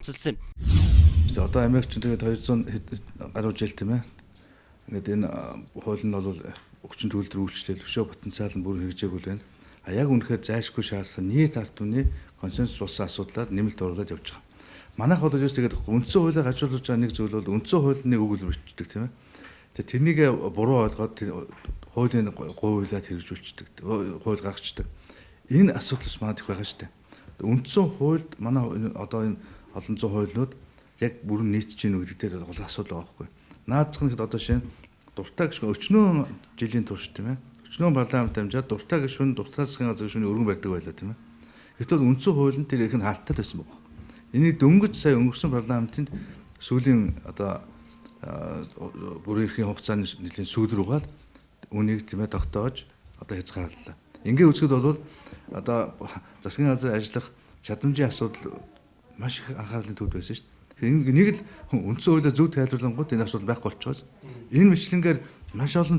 онцлсан юм. Одоо Америкч тэгээд 200 гаруй жил тийм ээ. Ингээд энэ хууль нь бол өгчин төлөвлөр үйлчлэл өшөө потенциал нь бүр хэрэгжээгүй байна. А яг үнэхээр зайлшгүй шаардсан нийт ард түмний консенсус болсон асуудлаар нэмэлт оруулаад явж байгаа. Манайх бол juste тэгээд үндсэн хуулийг хажуулж байгаа нэг зүйл бол үндсэн хууль нэг үг л бичдэг тийм ээ. Тэгээд тэрнийг буруу ойлгоод хуулийн гуйлаад хэрэгжүүлчихдэг. Хууль гаргацдаг. Энэ асуудал бас манайд их байгаа шүү дээ. Үндсэн хуульд манай одоо энэ олон зуун хуулиуд яг бүрэн нийцж гин үү гэдэг дээр гол асуудал байгаа байхгүй. Наадзах нь одоо шинэ дуртай гişгэн өчнөө жилийн турш тийм ээ. Өчнөө парламент дамжаад дуртай гişгэн дуртай засгийн газрын гişгэн өргөн барьдаг байлаа тийм ээ. Гэтэл үндсэн хууль нь тэр их нь хаалттай байсан байгаа. Энийг дөнгөж сая өнгөрсөн парламентын сүүлийн одоо бүрэн эрхийн хугацааны нэлийн сүүл рүүгээ үнийг тийм ээ тогтоож одоо хязгаарлалаа. Ингээ үзэхэд бол одоо засгийн газар ажиллах чадамжийн асуудал маш их анхаарлын төвд байсан шүү дээ. Нэг л үндсэн хуулиар зөв тайлбарлангууд энэ асуудал байхгүй болчихоос энэ мэтлэнгээр маш олон